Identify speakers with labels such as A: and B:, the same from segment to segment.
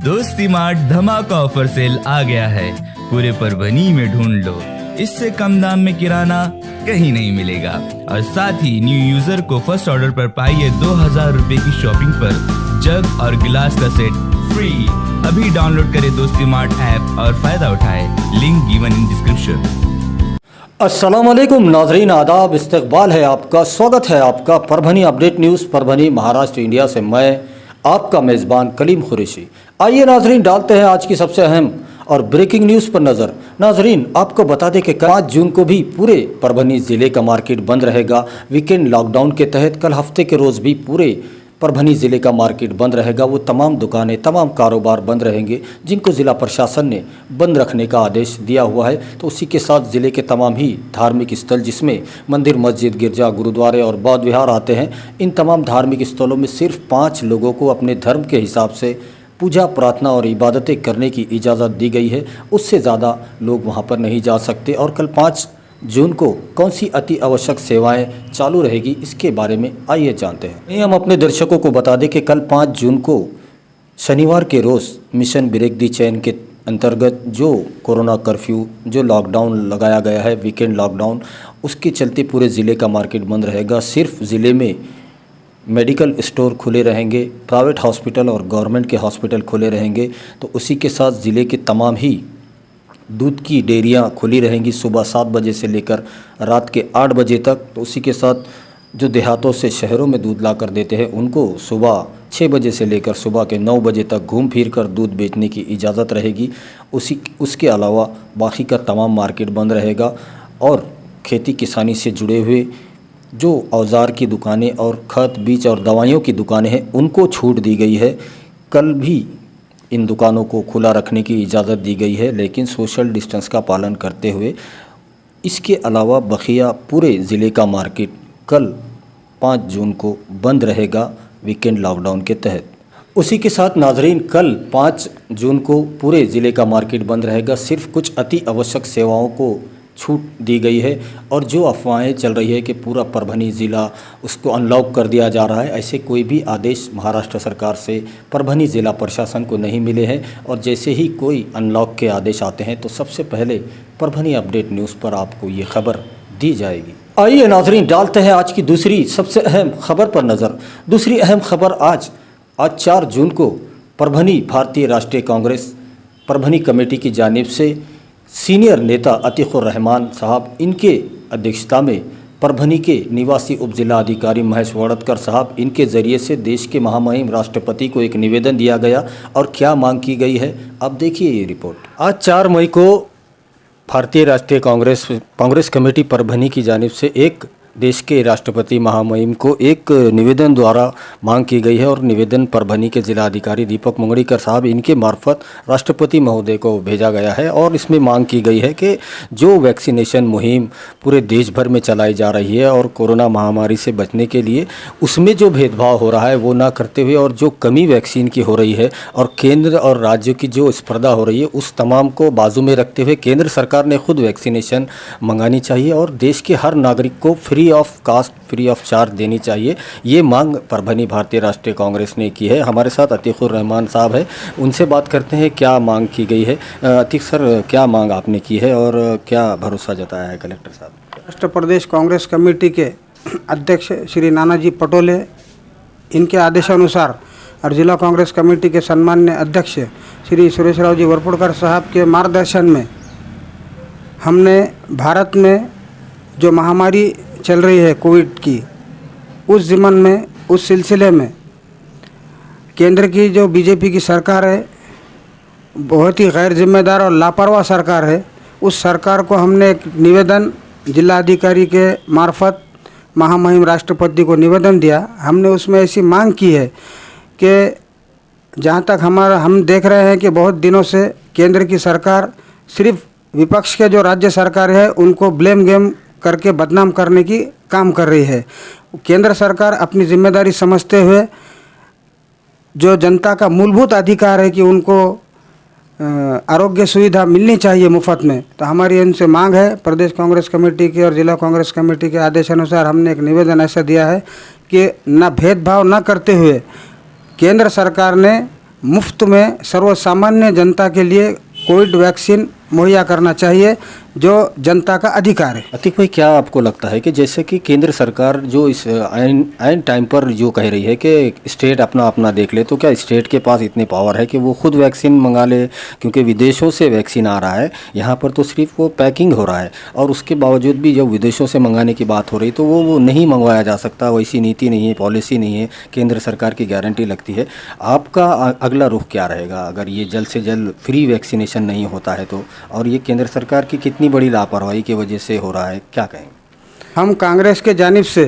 A: दोस्ती मार्ट धमाका offer cell आ गया है। पूरे परभनी में ढूंढ लो, इससे कम दाम में किराना कहीं नहीं मिलेगा। और साथ ही न्यू यूजर को फर्स्ट ऑर्डर पर पाइए 2000 रुपए की शॉपिंग पर जग और गिलास का सेट फ्री। अभी डाउनलोड करें दोस्ती मार्ट ऐप और फायदा उठाएं। Link given in description.
B: अस्सलामुअलैकुम नाजरीन, आदाब, इस्तकबाल है आपका, स्वागत है आपका Parbhani update news Parbhani Maharashtra India से। मैं आपका मेज़बान कलीम कुरैशी। आइए नाजरीन, डालते हैं आज की सबसे अहम और ब्रेकिंग न्यूज़ पर नज़र। नाजरीन, आपको बता दें कि 5 जून को भी पूरे परभनी ज़िले का मार्केट बंद रहेगा। वीकेंड लॉकडाउन के तहत कल हफ्ते के रोज़ भी पूरे परभनी ज़िले का मार्केट बंद रहेगा। वो तमाम दुकानें, तमाम कारोबार बंद रहेंगे जिनको ज़िला प्रशासन ने बंद रखने का आदेश दिया हुआ है। तो उसी के साथ ज़िले के तमाम ही धार्मिक स्थल, जिसमें मंदिर, मस्जिद, गिरजा, गुरुद्वारे और बौद्ध विहार आते हैं, इन तमाम धार्मिक स्थलों में सिर्फ 5 लोगों को अपने धर्म के हिसाब से पूजा, प्रार्थना और इबादतें करने की इजाज़त दी गई है। उससे ज़्यादा लोग वहाँ पर नहीं जा सकते। और कल 5 जून को कौन सी अति आवश्यक सेवाएं चालू रहेगी, इसके बारे में आइए जानते हैं। हम अपने दर्शकों को बता दें कि कल 5 जून को शनिवार के रोज़ मिशन ब्रेक दी चेन के अंतर्गत जो कोरोना कर्फ्यू, जो लॉकडाउन लगाया गया है, वीकेंड लॉकडाउन, उसके चलते पूरे ज़िले का मार्केट बंद रहेगा। सिर्फ ज़िले में मेडिकल स्टोर खुले रहेंगे, प्राइवेट हॉस्पिटल और गवर्नमेंट के हॉस्पिटल खुले रहेंगे। तो उसी के साथ ज़िले के तमाम ही दूध की डेयरियाँ खुली रहेंगी सुबह 7 बजे से लेकर रात के 8 बजे तक। तो उसी के साथ जो देहातों से शहरों में दूध ला कर देते हैं, उनको सुबह 6 बजे से लेकर सुबह के 9 बजे तक घूम फिर कर दूध बेचने की इजाज़त रहेगी। उसके अलावा बाकी का तमाम मार्केट बंद रहेगा। और खेती किसानी से जुड़े हुए जो औजार की दुकानें और खाद, बीज और दवाइयों की दुकानें हैं, उनको छूट दी गई है। कल भी इन दुकानों को खुला रखने की इजाज़त दी गई है, लेकिन सोशल डिस्टेंस का पालन करते हुए। इसके अलावा बखिया पूरे ज़िले का मार्केट कल 5 जून को बंद रहेगा वीकेंड लॉकडाउन के तहत। उसी के साथ नाजरीन, कल 5 जून को पूरे ज़िले का मार्केट बंद रहेगा। सिर्फ कुछ अति आवश्यक सेवाओं को छूट दी गई है। और जो अफवाहें चल रही है कि पूरा परभनी ज़िला उसको अनलॉक कर दिया जा रहा है, ऐसे कोई भी आदेश महाराष्ट्र सरकार से परभनी ज़िला प्रशासन को नहीं मिले हैं। और जैसे ही कोई अनलॉक के आदेश आते हैं तो सबसे पहले परभनी अपडेट न्यूज़ पर आपको ये खबर दी जाएगी। आइए नाजरीन, डालते हैं आज की दूसरी सबसे अहम खबर पर नज़र। दूसरी अहम खबर आज 4 जून को परभनी भारतीय राष्ट्रीय कांग्रेस परभनी कमेटी की जानिब से सीनियर नेता अतीकुर रहमान साहब, इनके अध्यक्षता में परभनी के निवासी उपजिला अधिकारी महेश वड़तकर साहब, इनके ज़रिए से देश के महामहिम राष्ट्रपति को एक निवेदन दिया गया। और क्या मांग की गई है, अब देखिए ये रिपोर्ट। आज 4 मई को भारतीय राष्ट्रीय कांग्रेस कमेटी परभनी की जानिब से एक देश के राष्ट्रपति महामहिम को एक निवेदन द्वारा मांग की गई है। और निवेदन परभनी के जिला अधिकारी दीपक मुंगड़ीकर साहब, इनके मार्फत राष्ट्रपति महोदय को भेजा गया है। और इसमें मांग की गई है कि जो वैक्सीनेशन मुहिम पूरे देश भर में चलाई जा रही है और कोरोना महामारी से बचने के लिए, उसमें जो भेदभाव हो रहा है वो ना करते हुए, और जो कमी वैक्सीन की हो रही है और केंद्र और राज्यों की जो स्पर्धा हो रही है, उस तमाम को बाजू में रखते हुए केंद्र सरकार ने खुद वैक्सीनेशन मंगानी चाहिए और देश के हर नागरिक को free of cost, free of charge देनी चाहिए। ये मांग परभनी भारतीय राष्ट्रीय कांग्रेस ने की है। हमारे साथ अतीकुर रहमान साहब है, उनसे बात करते हैं क्या मांग की गई है। अतीक सर, क्या मांग आपने की है और क्या भरोसा जताया है कलेक्टर साहब?
C: राष्ट्र प्रदेश कांग्रेस कमेटी के अध्यक्ष श्री नानाजी पटोले, इनके आदेशानुसार और जिला कांग्रेस कमेटी के सम्मान्य अध्यक्ष श्री सुरेशराव जी वरपुड़कर साहब के मार्गदर्शन में हमने भारत में जो महामारी चल रही है कोविड की, उस ज़िमन में, उस सिलसिले में केंद्र की जो बीजेपी की सरकार है, बहुत ही गैर जिम्मेदार और लापरवाह सरकार है। उस सरकार को हमने एक निवेदन जिला अधिकारी के मार्फत महामहिम राष्ट्रपति को निवेदन दिया। हमने उसमें ऐसी मांग की है कि जहाँ तक हम देख रहे हैं कि बहुत दिनों से केंद्र की सरकार सिर्फ विपक्ष के जो राज्य सरकार है उनको ब्लेम गेम करके बदनाम करने की काम कर रही है। केंद्र सरकार अपनी जिम्मेदारी समझते हुए जो जनता का मूलभूत अधिकार है कि उनको आरोग्य सुविधा मिलनी चाहिए मुफ्त में, तो हमारी इनसे मांग है। प्रदेश कांग्रेस कमेटी के और जिला कांग्रेस कमेटी के आदेशानुसार हमने एक निवेदन ऐसा दिया है कि न भेदभाव न करते हुए केंद्र सरकार ने मुफ्त में सर्वसामान्य जनता के लिए कोविड वैक्सीन मुहैया करना चाहिए, जो जनता का अधिकार है।
B: अतीक भाई, क्या आपको लगता है कि जैसे कि केंद्र सरकार जो इस आइन टाइम पर जो कह रही है कि स्टेट अपना अपना देख ले, तो क्या स्टेट के पास इतनी पावर है कि वो खुद वैक्सीन मंगा ले? क्योंकि विदेशों से वैक्सीन आ रहा है, यहाँ पर तो सिर्फ वो पैकिंग हो रहा है, और उसके बावजूद भी जब विदेशों से मंगाने की बात हो रही तो वो नहीं मंगवाया जा सकता। वैसी नीति नहीं है, पॉलिसी नहीं है, केंद्र सरकार की गारंटी लगती है। आपका अगला रुख क्या रहेगा अगर ये जल्द से जल्द फ्री वैक्सीनेशन नहीं होता है तो? और ये केंद्र सरकार की कितनी बड़ी लापरवाही की वजह से हो रहा है, क्या कहें?
C: हम कांग्रेस के जानिब से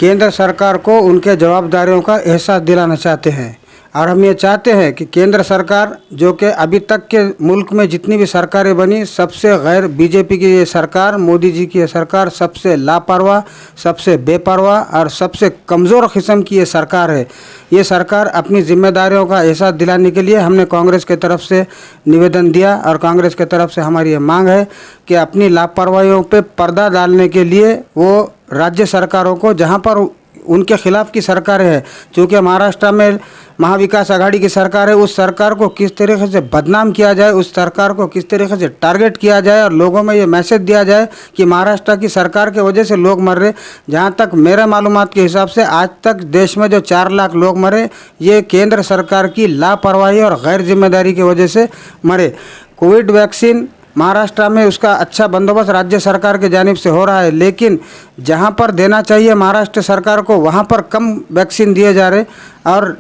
C: केंद्र सरकार को उनके जवाबदारियों का एहसास दिलाना चाहते हैं, और हम ये चाहते हैं कि केंद्र सरकार, जो कि अभी तक के मुल्क में जितनी भी सरकारें बनी, सबसे गैर बीजेपी की ये सरकार, मोदी जी की ये सरकार सबसे लापरवाह, सबसे बेपरवाह और सबसे कमज़ोर किस्म की ये सरकार है। ये सरकार अपनी जिम्मेदारियों का एहसास दिलाने के लिए हमने कांग्रेस की तरफ से निवेदन दिया, और कांग्रेस की तरफ से हमारी ये मांग है कि अपनी लापरवाहियों पे पर्दा डालने के लिए वो राज्य सरकारों को, जहाँ पर उनके खिलाफ की सरकारें हैं, चूँकि महाराष्ट्र में महाविकास आघाड़ी की सरकार है, उस सरकार को किस तरीके से बदनाम किया जाए, उस सरकार को किस तरीके से टारगेट किया जाए, और लोगों में ये मैसेज दिया जाए कि महाराष्ट्र की सरकार के वजह से लोग मर रहे। जहाँ तक मेरे मालूमात के हिसाब से आज तक देश में जो 4 लाख लोग मरे, ये केंद्र सरकार की लापरवाही और गैर जिम्मेदारी की वजह से मरे। कोविड वैक्सीन महाराष्ट्र में उसका अच्छा बंदोबस्त राज्य सरकार के जानिब से हो रहा है, लेकिन जहां पर देना चाहिए महाराष्ट्र सरकार को, वहां पर कम वैक्सीन दिए जा रहे, और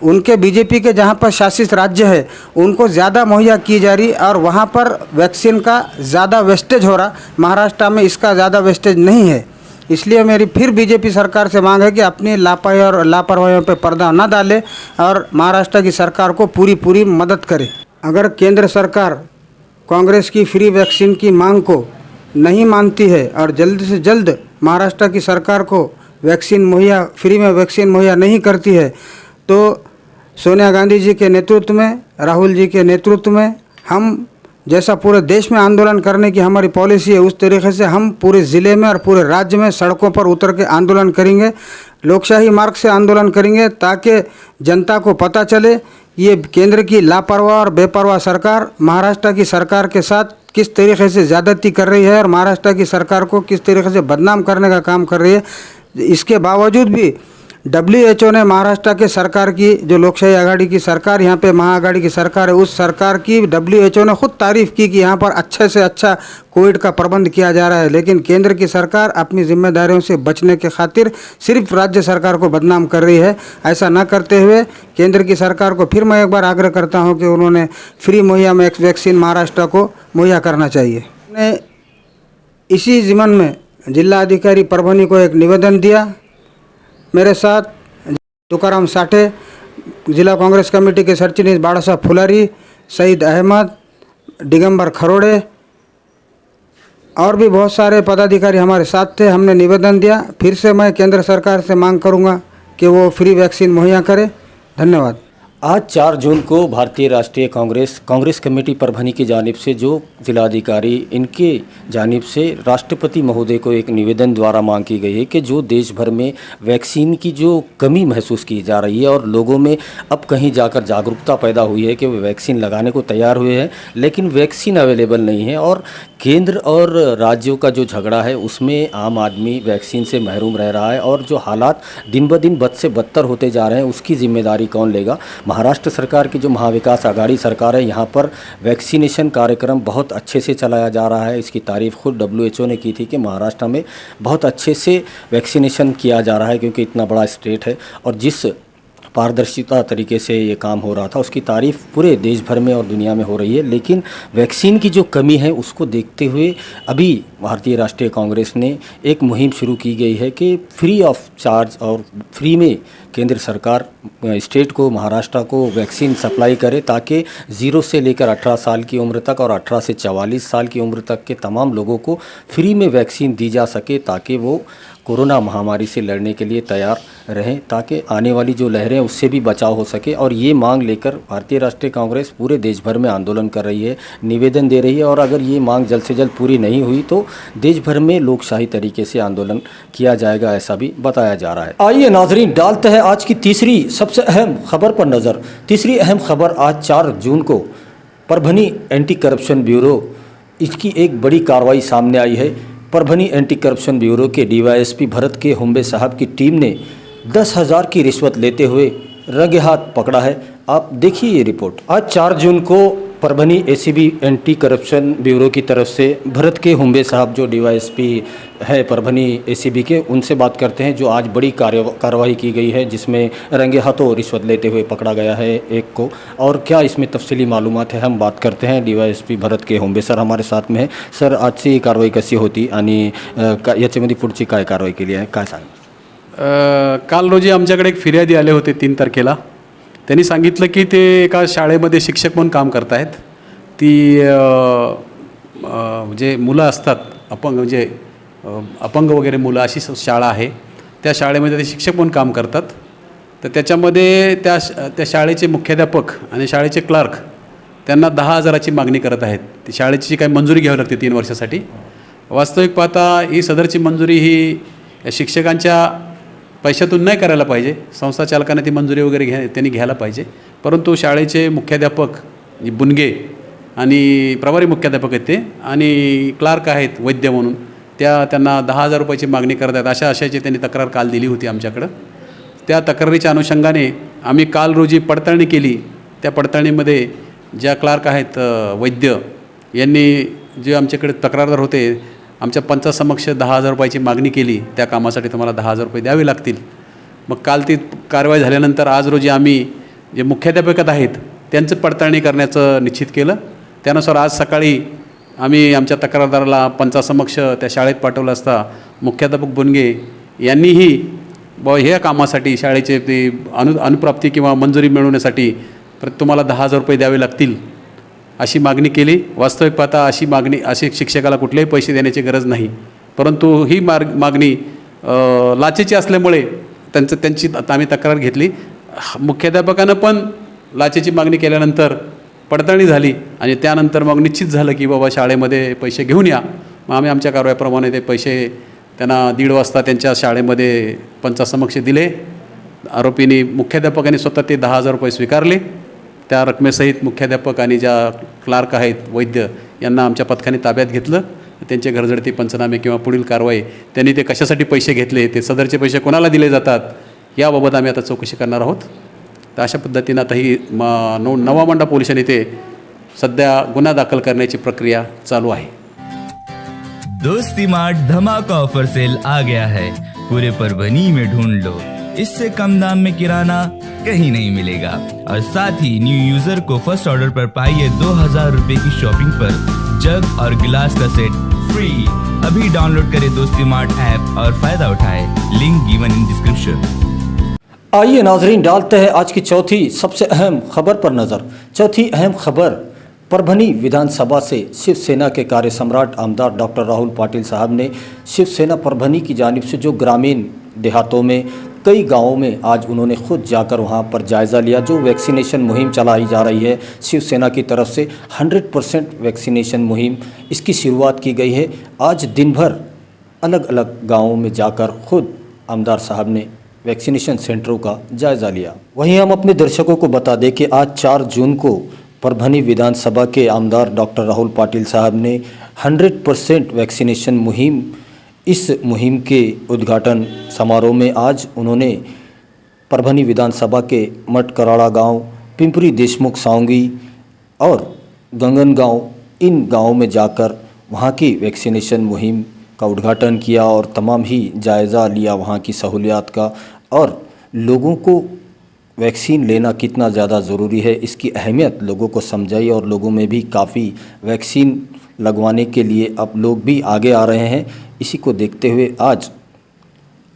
C: उनके बीजेपी के जहां पर शासित राज्य है उनको ज़्यादा मुहैया की जा रही, और वहां पर वैक्सीन का ज़्यादा वेस्टेज हो रहा। महाराष्ट्र में इसका ज़्यादा वेस्टेज नहीं है। इसलिए मेरी फिर बीजेपी सरकार से मांग है कि अपनी लापरवाहियों पर पर्दा न डाले और महाराष्ट्र की सरकार को पूरी मदद करे। अगर केंद्र सरकार कांग्रेस की फ्री वैक्सीन की मांग को नहीं मानती है और जल्द से जल्द महाराष्ट्र की सरकार को फ्री में वैक्सीन मुहैया नहीं करती है, तो सोनिया गांधी जी के नेतृत्व में, राहुल जी के नेतृत्व में, हम जैसा पूरे देश में आंदोलन करने की हमारी पॉलिसी है, उस तरीके से हम पूरे ज़िले में और पूरे राज्य में सड़कों पर उतर के आंदोलन करेंगे। लोकशाही मार्ग से आंदोलन करेंगे ताकि जनता को पता चले ये केंद्र की लापरवाह और बेपरवाह सरकार महाराष्ट्र की सरकार के साथ किस तरीके से ज़्यादती कर रही है और महाराष्ट्र की सरकार को किस तरीके से बदनाम करने का काम कर रही है। इसके बावजूद भी WHO ने महाराष्ट्र के सरकार की, जो लोकशाही आघाड़ी की सरकार, यहाँ पे महाआघाड़ी की सरकार है, उस सरकार की WHO ने खुद तारीफ़ की कि यहाँ पर अच्छे से अच्छा कोविड का प्रबंध किया जा रहा है। लेकिन केंद्र की सरकार अपनी जिम्मेदारियों से बचने के खातिर सिर्फ राज्य सरकार को बदनाम कर रही है। ऐसा न करते हुए केंद्र की सरकार को फिर मैं एक बार आग्रह करता हूँ कि उन्होंने फ्री मुहैया में वैक्सीन महाराष्ट्र को मुहैया करना चाहिए। ने इसी ज़िम्मन में जिला अधिकारी परभनी को एक निवेदन दिया। मेरे साथ तुकाराम साठे, जिला कांग्रेस कमेटी के सचिव बाड़ा साहब फुलारी, सईद अहमद, दिगंबर खरोड़े और भी बहुत सारे पदाधिकारी हमारे साथ थे। हमने निवेदन दिया। फिर से मैं केंद्र सरकार से मांग करूंगा कि वो फ्री वैक्सीन मुहैया करे। धन्यवाद।
B: आज 4 जून को भारतीय राष्ट्रीय कांग्रेस कमेटी परभनी की जानिब से जो जिलाधिकारी इनके जानिब से राष्ट्रपति महोदय को एक निवेदन द्वारा मांग की गई है कि जो देश भर में वैक्सीन की जो कमी महसूस की जा रही है और लोगों में अब कहीं जाकर जागरूकता पैदा हुई है कि वे वैक्सीन लगाने को तैयार हुए हैं, लेकिन वैक्सीन अवेलेबल नहीं है और केंद्र और राज्यों का जो झगड़ा है उसमें आम आदमी वैक्सीन से महरूम रह रहा है और जो हालात दिन ब दिन बद से बदतर होते जा रहे हैं उसकी जिम्मेदारी कौन लेगा? महाराष्ट्र सरकार की जो महाविकास आघाड़ी सरकार है, यहाँ पर वैक्सीनेशन कार्यक्रम बहुत अच्छे से चलाया जा रहा है। इसकी तारीफ खुद WHO ने की थी कि महाराष्ट्र में बहुत अच्छे से वैक्सीनेशन किया जा रहा है क्योंकि इतना बड़ा स्टेट है और जिस पारदर्शिता तरीके से ये काम हो रहा था उसकी तारीफ़ पूरे देश भर में और दुनिया में हो रही है। लेकिन वैक्सीन की जो कमी है उसको देखते हुए अभी भारतीय राष्ट्रीय कांग्रेस ने एक मुहिम शुरू की गई है कि फ्री ऑफ चार्ज और फ्री में केंद्र सरकार स्टेट को, महाराष्ट्र को वैक्सीन सप्लाई करे ताकि 0 से लेकर 18 साल की उम्र तक और 18 से 44 साल की उम्र तक के तमाम लोगों को फ्री में वैक्सीन दी जा सके ताकि वो कोरोना महामारी से लड़ने के लिए तैयार रहें ताकि आने वाली जो लहरें उससे भी बचाव हो सके। और ये मांग लेकर भारतीय राष्ट्रीय कांग्रेस पूरे देश भर में आंदोलन कर रही है, निवेदन दे रही है। और अगर ये मांग जल्द से जल्द पूरी नहीं हुई तो देश भर में लोकशाही तरीके से आंदोलन किया जाएगा, ऐसा भी बताया जा रहा है। आइए नाजरीन, डालते हैं आज की तीसरी सबसे अहम खबर पर नज़र। तीसरी अहम खबर आज 4 जून को परभनी एंटी करप्शन ब्यूरो, इसकी एक बड़ी कार्रवाई सामने आई है। परभनी एंटी करप्शन ब्यूरो के डीवाईएसपी भरत के हुंबे साहब की टीम ने 10,000 की रिश्वत लेते हुए रंगे हाथ पकड़ा है। आप देखिए ये रिपोर्ट। आज 4 जून को Parbhani ACB anti corruption bureau की तरफ से भरत के हुंबे साहब जो डीवाईएसपी है परभनी एसीबी के, उनसे बात करते हैं। जो आज बड़ी कार्रवाई की गई है जिसमें रंगे हाथों रिश्वत लेते हुए पकड़ा गया है एक को, और क्या इसमें तफसीली मालूमात है हम बात करते हैं। डीवाईएसपी भरत के हुंबे सर हमारे साथ में है। सर, आजची ही कारवाई कशी होती आणि याच्यामध्ये पुढची काय कारवाई केली आहे, काय सांगा?
D: काल रोजी आमच्याकडे एक फिर्यादी आले होते 3 तारखेला. त्यांनी सांगितलं की ते एका शाळेमध्ये शिक्षक म्हणून काम करत आहेत. ती जे मुलं असतात अपंग वगैरे मुलं, अशी शाळा आहे. त्या शाळेमध्ये ते शिक्षक म्हणून काम करतात. तर त्याच्यामध्ये त्या शाळेचे मुख्याध्यापक आणि शाळेचे क्लार्क त्यांना 10,000ची मागणी करत आहेत. ती शाळेची काही मंजुरी घ्यावी लागते 3 वर्षासाठी. वास्तविक पाहता ही सदरची मंजुरी ही शिक्षकांच्या पैशातून नाही करायला पाहिजे. संस्था चालकांना ती मंजुरी वगैरे त्यांनी घ्यायला पाहिजे. परंतु शाळेचे मुख्याध्यापक बुनगे आणि प्रभारी मुख्याध्यापक आहेत ते, आणि क्लार्क आहेत वैद्य म्हणून, त्यांना 10,000 रुपयाची मागणी करत आहेत. अशाची त्यांनी तक्रार काल दिली होती आमच्याकडं. त्या तक्रारीच्या अनुषंगाने आम्ही काल रोजी पडताळणी केली. त्या पडताळणीमध्ये ज्या क्लार्क आहेत वैद्य यांनी जे आमच्याकडे तक्रारदार होते आमच्या पंचासमक्ष 10,000 रुपयाची मागणी केली. त्या कामासाठी तुम्हाला 10,000 रुपये द्यावे लागतील. मग काल ती कारवाई झाल्यानंतर आज रोजी आम्ही जे मुख्याध्यापक आहेत त्यांचं पडताळणी करण्याचं निश्चित केलं. त्यानुसार आज सकाळी आम्ही आमच्या तक्रारदाराला पंचासमक्ष त्या शाळेत पाठवलं असता मुख्याध्यापक बुनगे यांनीही ह्या कामासाठी शाळेचे ते अनुप्राप्ती किंवा मंजुरी मिळवण्यासाठी तुम्हाला 10,000 रुपये द्यावे लागतील अशी मागणी केली. वास्तविक पाहता अशी शिक्षकाला कुठलेही पैसे देण्याची गरज नाही. परंतु ही मागणी लाचेची असल्यामुळे त्यांची आम्ही तक्रार घेतली. मुख्याध्यापकानं पण लाचेची मागणी केल्यानंतर पडताळणी झाली आणि त्यानंतर मग निश्चित झालं की बाबा शाळेमध्ये पैसे घेऊन या. मग आम्ही आमच्या कारवाईप्रमाणे ते पैसे त्यांना 1:30 वाजता त्यांच्या शाळेमध्ये पंचासमक्ष दिले. आरोपींनी मुख्याध्यापकांनी स्वतः ते 10,000 रुपये स्वीकारले. त्या रकमेसहित मुख्याध्यापक आणि ज्या क्लार्क आहेत वैद्य यांना आमच्या पथकाने ताब्यात घेतलं. त्यांचे घरझडती पंचनामे किंवा पुढील कारवाई, त्यांनी ते कशासाठी पैसे घेतले, ते सदरचे पैसे कोणाला दिले जातात याबाबत आम्ही आता चौकशी करणार आहोत. तर अशा पद्धतीनं आता ही नवा मोंढा पोलिसांनी ते सध्या गुन्हा दाखल करण्याची प्रक्रिया चालू आहे.
A: दोस्ती मार्ट धमाका ऑफर सेल आ गया है, पूरे परभनी में ढूंढ लो. इससे कम दाम में किराना कहीं नहीं मिलेगा. और साथ ही न्यू यूजर को फर्स्ट ऑर्डर पर पाइए 2,000 रुपए की शॉपिंग पर जग और गिलास का सेट फ्री. अभी डाउनलोड करें दोस्ती मार्ट ऐप और फायदा उठाएं. Link given in description.
B: आइए नाजरीन, डालते हैं आज की चौथी सबसे अहम खबर पर नज़र। चौथी अहम खबर परभनी विधानसभा से शिवसेना के कार्य सम्राट आमदार डॉक्टर राहुल पाटिल साहब ने शिवसेना परभनी की जानिब से जो ग्रामीण देहातों में कई गांवों में आज उन्होंने खुद जाकर वहां पर जायज़ा लिया। जो वैक्सीनेशन मुहिम चलाई जा रही है शिवसेना की तरफ से 100% वैक्सीनेशन मुहिम, इसकी शुरुआत की गई है। आज दिन भर अलग अलग गांवों में जाकर खुद आमदार साहब ने वैक्सीनेशन सेंटरों का जायज़ा लिया। वहीं हम अपने दर्शकों को बता दें कि आज 4 जून को परभनी विधानसभा के आमदार डॉक्टर राहुल पाटिल साहब ने 100% वैक्सीनेशन मुहिम, इस मुहिम के उद्घाटन समारोह में आज उन्होंने परभनी विधानसभा के मटकराड़ा गांव, पिंपरी देशमुख सावंगी और गंगन गांव, इन गांवों में जाकर वहां की वैक्सीनेशन मुहिम का उद्घाटन किया और तमाम ही जायज़ा लिया वहां की सहूलियात का, और लोगों को वैक्सीन लेना कितना ज़्यादा ज़रूरी है इसकी अहमियत लोगों को समझाई। और लोगों में भी काफ़ी वैक्सीन लगवाने के लिए अब लोग भी आगे आ रहे हैं। इसी को देखते हुए आज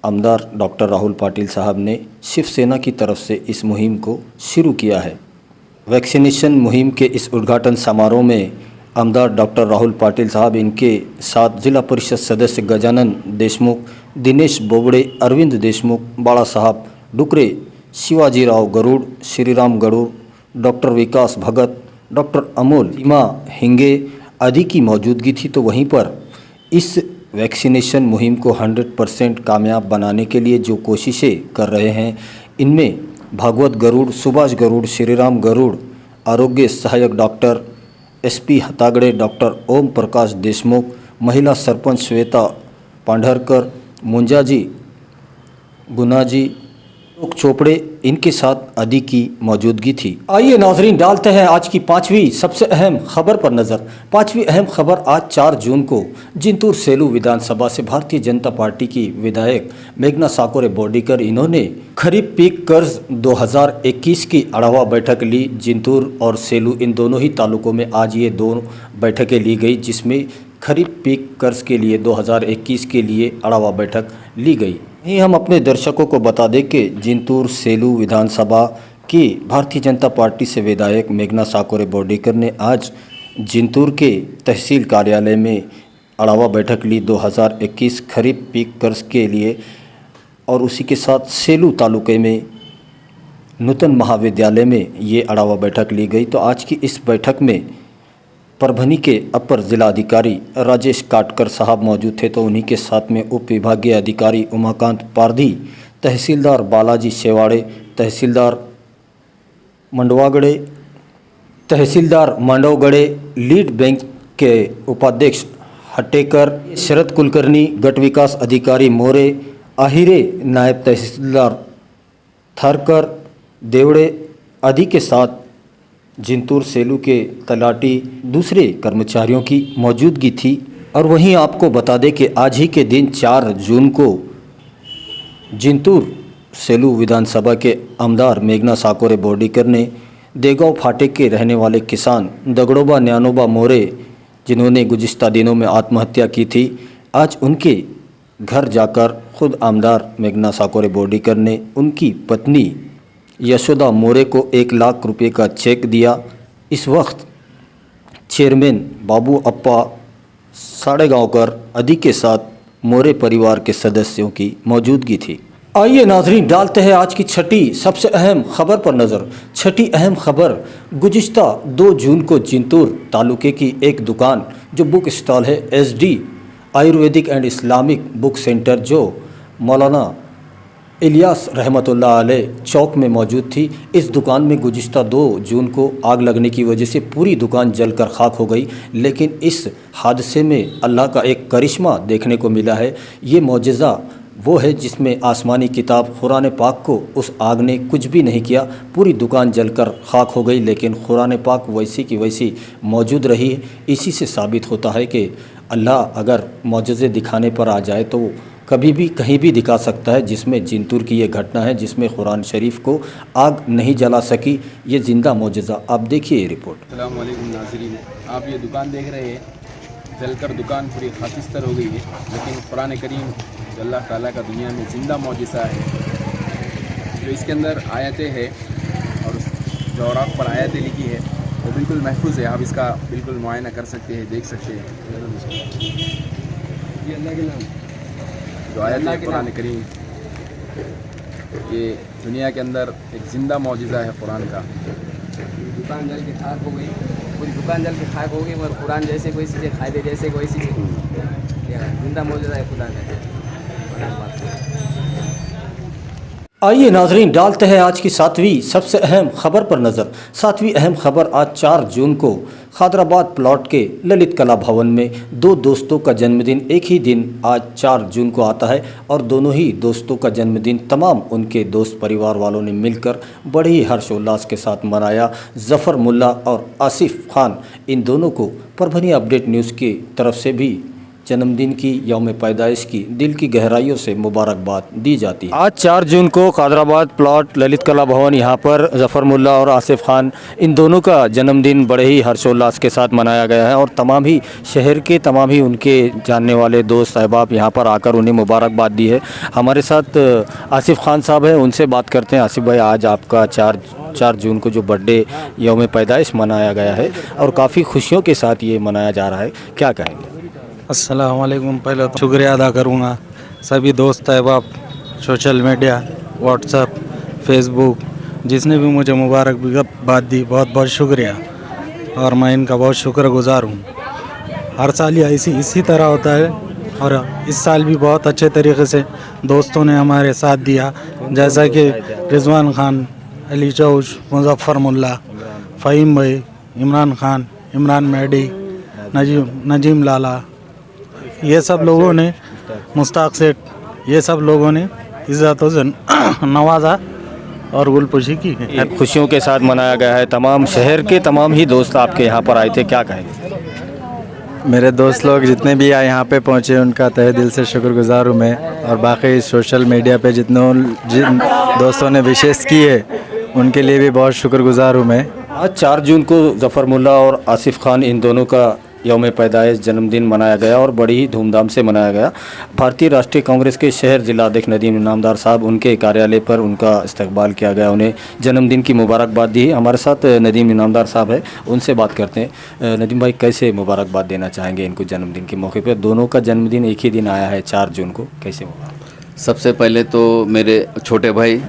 B: आमदार डॉक्टर राहुल पाटिल साहब ने शिवसेना की तरफ से इस मुहिम को शुरू किया है। वैक्सीनेशन मुहिम के इस उद्घाटन समारोह में आमदार डॉक्टर राहुल पाटिल साहब, इनके साथ जिला परिषद सदस्य गजानन देशमुख, दिनेश बोबड़े, अरविंद देशमुख, बाड़ा साहब डुकरे, शिवाजीराव गरुड़, श्रीराम गरुड़, डॉक्टर विकास भगत, डॉक्टर अमोल सीमा हिंगे आदि की मौजूदगी थी। तो वहीं पर इस वैक्सीनेशन मुहिम को 100% कामयाब बनाने के लिए जो कोशिशें कर रहे हैं, इनमें भागवत गरुड़, सुभाष गरुड़, श्रीराम गरुड़, आरोग्य सहायक doctor SP हतागड़े, doctor Om Prakash Deshmukh, महिला सरपंच श्वेता पांढरकर, मुंजाजी गुनाजी, चोपड़े, इनके साथ आदि की मौजूदगी थी। आइए नाजरीन, डालते हैं आज की पांचवी सबसे अहम खबर पर नज़र। पांचवी अहम खबर आज 4 जून को जिंतूर सेलू विधानसभा से भारतीय जनता पार्टी की विधायक मेघना साकोरे बोर्डीकर, इन्होंने खरीफ पीक कर्ज 2021 की अड़ावा बैठक ली। जिंतूर और सेलू इन दोनों ही तालुकों में आज ये 2 बैठकें ली गई, जिसमें खरीफ पीक कर्ज के लिए 2021 के लिए अड़ावा बैठक ली गई। यही हम अपने दर्शकों को बता दें कि जिंतूर सेलू विधानसभा की भारतीय जनता पार्टी से विधायक मेघना साकोरे बोर्डीकर ने आज जिंतूर के तहसील कार्यालय में अड़ावा बैठक ली 2021 खरीफ पीक कर्ज के लिए, और उसी के साथ सेलू तालुके में नूतन महाविद्यालय में ये अड़ावा बैठक ली गई। तो आज की इस बैठक में परभनी के अपर जिलाधिकारी राजेश काटकर साहब मौजूद थे। तो उन्हीं के साथ में उप विभागीय अधिकारी उमाकांत पारधी, तहसीलदार बालाजी शेवाड़े, तहसीलदार मंडवगड़े, लीड बैंक के उपाध्यक्ष हटेकर, शरद कुलकर्णी, गट विकास अधिकारी मोरे, आहिरे नायब तहसीलदार थारकर, देवड़े आदि के साथ जिंतूर सेलू के तलाटी, दूसरे कर्मचारियों की मौजूदगी थी। और वहीं आपको बता दें कि आज ही के दिन 4 जून को जिंतूर सेलू विधानसभा के आमदार मेघना साकोरे बोर्डीकर ने देगांव फाटक के रहने वाले किसान दगड़ोबा न्यानोबा मोरे, जिन्होंने गुज़िश्ता दिनों में आत्महत्या की थी, आज उनके घर जाकर खुद आमदार मेघना साकोरे बोर्डीकर ने उनकी पत्नी यशोदा मोरे को 1 लाख रुपए का चेक दिया। इस वक्त चेयरमैन बाबू अप्पा साड़ेगांवकर आदि के साथ मोरे परिवार के सदस्यों की मौजूदगी थी। आइए नाजरीन, डालते हैं आज की छठी सबसे अहम खबर पर नज़र। छठी अहम खबर, गुज़िश्ता 2 जून को जिंतूर तालुके की एक दुकान जो बुक स्टॉल है SD Ayurvedic and Islamic book centre, जो मौलाना इलियास रहमतुल्लाह अलैह चौक में मौजूद थी। इस दुकान में गुज़िश्ता 2 जून को आग लगने की वजह से पूरी दुकान जलकर खाक हो गई। लेकिन इस हादसे में अल्लाह का एक करिश्मा देखने को मिला है। ये मौजज़ा वो है जिसमें आसमानी किताब कुरान पाक को उस आग ने कुछ भी नहीं किया, पूरी दुकान जलकर खाक हो गई, लेकिन कुरान पाक वैसी की वैसी मौजूद रही। इसी से साबित होता है कि अल्लाह अगर मौजज़े दिखाने पर आ जाए तो कभी भी कहीं भी दिखा सकता है। जिसमें जिंतूर की ये घटना है, जिसमें कुरान शरीफ को आग नहीं जला सकी, ये ज़िंदा मौजज़ा। आप देखिए ये रिपोर्ट।
E: अस्सलाम वालेकुम नाज़रीन, आप ये दुकान देख रहे हैं, जलकर दुकान पूरी खाकिस्तर हो गई है। लेकिन कुरान करीम जो अल्लाह ताला का दुनिया में ज़िंदा मौजज़ा है, जो इसके अंदर आयतें हैं और जो औराक पर आयतें लिखी है वो बिल्कुल महफूज है। आप इसका बिल्कुल मुआयना कर सकते हैं, देख सकते हैं। ये अल्लाह के नाम जो आयत है कुरान करीम, ये दुनिया के अंदर एक ज़िंदा मौजज़ा है कुरान का।
F: दुकान जल के खाक हो गई, पूरी दुकान जल के खाक हो गई, मगर कुरान जैसे कोई चीज़ें खाई दे, जैसे कोई चीज़ें जिंदा मौजूदा है खुदा का।
B: आइए नाजरीन, डालते हैं आज की 7वीं सबसे अहम खबर पर नज़र। 7वीं अहम खबर आज 4 जून को खादराबाद प्लॉट के ललित कला भवन में 2 दोस्तों का जन्मदिन एक ही दिन आज 4 जून को आता है, और दोनों ही दोस्तों का जन्मदिन तमाम उनके दोस्त परिवार वालों ने मिलकर बड़े ही हर्षोल्लास के साथ मनाया। ज़फ़र मुल्ला और आसिफ खान, इन दोनों को परभनी अपडेट न्यूज़ की तरफ से भी जन्मदिन की, यौम पैदाइश की दिल की गहराइयों से मुबारकबाद दी जाती है। आज 4 जून को खादराबाद प्लॉट ललित कला भवन, यहाँ पर ज़फ़र मुल्ला और आसिफ खान, इन दोनों का जन्मदिन बड़े ही हर्षोल्लास के साथ मनाया गया है, और तमाम ही शहर के तमाम ही उनके जानने वाले दोस्त अहबाब यहाँ पर आकर उन्हें मुबारकबाद दी है। हमारे साथ आसिफ खान साहब हैं, उनसे बात करते हैं। आसिफ भाई, आज आपका 4 4 जून को जो बर्थडे यौम पैदाइश मनाया गया है और काफ़ी खुशियों के साथ ये मनाया जा रहा है, क्या कहेंगे?
G: अस्सलाम वालेकुम। पहले तो शुक्रिया अदा करूँगा सभी दोस्त अहबाब, सोशल मीडिया, व्हाट्सएप, फेसबुक, जिसने भी मुझे मुबारकबाद दी, बहुत बहुत शुक्रिया और मैं इनका बहुत शुक्रगुजार हूँ। हर साल ही इसी तरह होता है और इस साल भी बहुत अच्छे तरीके से दोस्तों ने हमारे साथ दिया, जैसा कि रिजवान खान, अली चौश, मुजफ्फर मुल्ला, फ़हीम भाई, इमरान खान, इमरान मेहदी, नजीम लाला, ये सब लोगों ने, मुश्ताक सेठ, ये सब लोगों ने इज़्ज़तों से नवाजा और गुलपुशी की है।
B: खुशियों के साथ मनाया गया है। तमाम शहर के तमाम ही दोस्त आपके यहाँ पर आए थे, क्या कहेंगे?
H: मेरे दोस्त लोग जितने भी आए यहाँ पे पहुँचे उनका तहे दिल से शुक्रगुजार हूँ मैं, और बाकी सोशल मीडिया पे जिन दोस्तों ने विशेष की है उनके लिए भी बहुत शुक्रगुजार हूँ मैं।
B: आज 4 जून को ज़फ़र मुल्ला और आसिफ खान, इन दोनों का यौम पैदाइश जन्मदिन मनाया गया और बड़ी ही धूमधाम से मनाया गया। भारतीय राष्ट्रीय कांग्रेस के शहर जिला अध्यक्ष नदीम इनामदार साहब, उनके कार्यालय पर उनका इस्तकबाल किया गया, उन्हें जन्मदिन की मुबारकबाद दी। हमारे साथ नदीम इनामदार साहब है, उनसे बात करते हैं। नदीम भाई, कैसे मुबारकबाद देना चाहेंगे इनको जन्मदिन के मौके पर? दोनों का जन्मदिन एक ही दिन आया है 4 जून को, कैसे मुबारक?
I: सबसे पहले तो मेरे छोटे भाई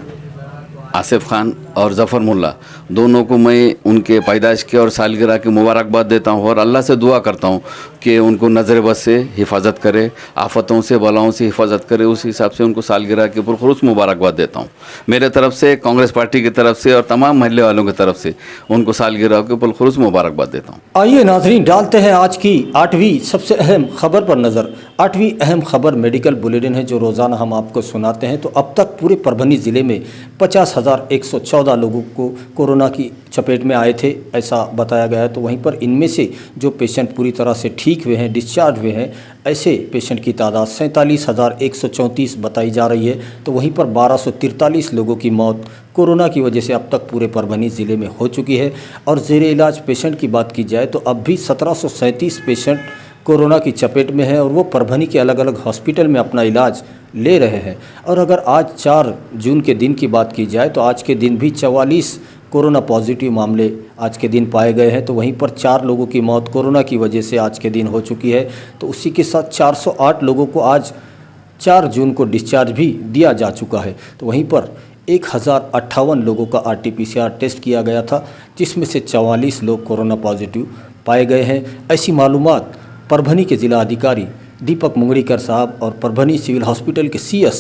I: आसिफ खान और ज़फ़र मुल्ला दोनों को मैं उनके पैदाइश के और सालगिरह की मुबारकबाद देता हूँ और अल्लाह से दुआ करता हूँ कि उनको नज़र बस से हिफाजत करे, आफतों से बलाओं से हिफाजत करे। उस हिसाब से उनको सालगिरह की पुरखुरूस मुबारकबाद देता हूँ मेरे तरफ से, कांग्रेस पार्टी की तरफ से और तमाम महल्ले वालों की तरफ से उनको सालगिरह की पुरखुरूस मुबारकबाद देता हूँ।
B: आइए नाजरीन, डालते हैं आज की 8वीं सबसे अहम खबर पर नज़र। 8वीं अहम खबर मेडिकल बुलेटिन है जो रोज़ाना हम आपको सुनाते हैं। तो अब तक पूरे परभनी ज़िले में 50,114 लोगों को कोरोना की चपेट में आए थे, ऐसा बताया गया है। तो वहीं पर इनमें से जो पेशेंट पूरी तरह से ठीक हुए हैं, डिस्चार्ज हुए हैं, ऐसे पेशेंट की तादाद 47,134 बताई जा रही है। तो वहीं पर 1243 लोगों की मौत कोरोना की वजह से अब तक पूरे परभनी ज़िले में हो चुकी है। और ज़ेरे इलाज पेशेंट की बात की जाए तो अब भी 1737 पेशेंट कोरोना की चपेट में है और वो परभनी के अलग अलग हॉस्पिटल में अपना इलाज ले रहे हैं। और अगर आज 4 जून के दिन की बात की जाए तो आज के दिन भी 44 कोरोना पॉजिटिव मामले आज के दिन पाए गए हैं। तो वहीं पर 4 लोगों की मौत कोरोना की वजह से आज के दिन हो चुकी है। तो उसी के साथ 408 लोगों को आज 4 जून को डिस्चार्ज भी दिया जा चुका है। तो वहीं पर 1058 लोगों का RT-PCR टेस्ट किया गया था, जिसमें से 44 लोग कोरोना पॉजिटिव पाए गए हैं। ऐसी मालूमात परभनी के ज़िला अधिकारी दीपक मुंगड़ीकर साहब और परभनी सिविल हॉस्पिटल के CS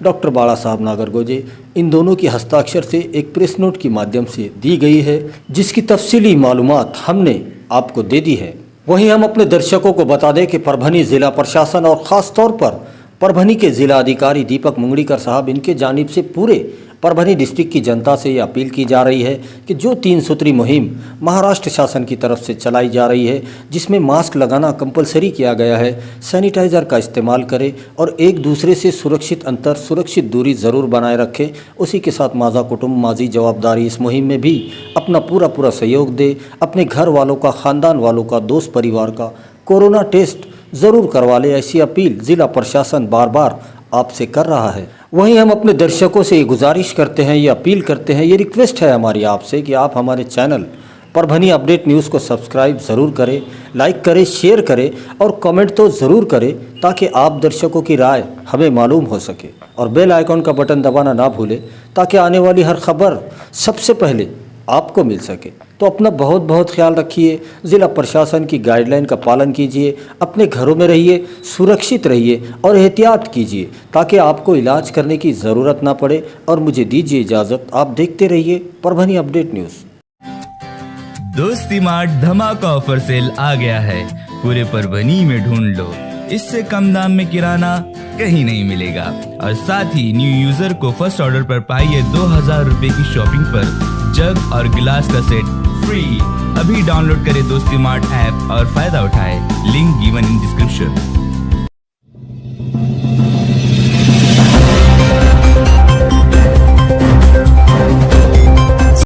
B: डॉक्टर बाला साहब नागरगोजे, इन दोनों की हस्ताक्षर से एक प्रेस नोट के माध्यम से दी गई है, जिसकी तफसीली मालूमात हमने आपको दे दी है। वहीं हम अपने दर्शकों को बता दें कि परभनी ज़िला प्रशासन और ख़ास तौर पर परभनी के ज़िला अधिकारी दीपक मुंगड़ीकर साहब, इनके जानिब से पूरे परभनी डिस्ट्रिक्ट की जनता से ये अपील की जा रही है कि जो 3 सूत्री मुहिम महाराष्ट्र शासन की तरफ से चलाई जा रही है, जिसमें मास्क लगाना कंपलसरी किया गया है, सैनिटाइज़र का इस्तेमाल करें और एक दूसरे से सुरक्षित अंतर, सुरक्षित दूरी ज़रूर बनाए रखें। उसी के साथ माज़ा कुटुंब माजी जवाबदारी इस मुहिम में भी अपना पूरा सहयोग दे। अपने घर वालों का, ख़ानदान वालों का, दोस्त परिवार का कोरोना टेस्ट ज़रूर करवा ले। ऐसी अपील ज़िला प्रशासन बार बार आपसे कर रहा है। वहीं हम अपने दर्शकों से ये गुजारिश करते हैं, ये अपील करते हैं, ये रिक्वेस्ट है हमारी आपसे कि आप हमारे चैनल परभनी अपडेट न्यूज़ को सब्सक्राइब ज़रूर करें, लाइक करें, शेयर करें और कमेंट तो ज़रूर करें, ताकि आप दर्शकों की राय हमें मालूम हो सके। और बेल आइकॉन का बटन दबाना ना भूलें, ताकि आने वाली हर खबर सबसे पहले आपको मिल सके। तो अपना बहुत ख्याल रखिए, ज़िला प्रशासन की गाइडलाइन का पालन कीजिए, अपने घरों में रहिए, सुरक्षित रहिए और एहतियात कीजिए, ताकि आपको इलाज करने की ज़रूरत ना पड़े। और मुझे दीजिए इजाज़त, आप देखते रहिए परभनी अपडेट न्यूज़।
A: दोस्ती मार्ट धमाका ऑफर सेल आ गया है, पूरे परभनी में ढूंढ लो। इससे कम दाम में किराना कहीं नहीं मिलेगा। और साथ ही न्यू यूजर को फर्स्ट ऑर्डर पर पाइए 2000 रुपए की शॉपिंग पर जग और गिलास का सेट फ्री। अभी डाउनलोड करें दोस्ती मार्ट ऐप और फायदा उठाएं। Link given in description.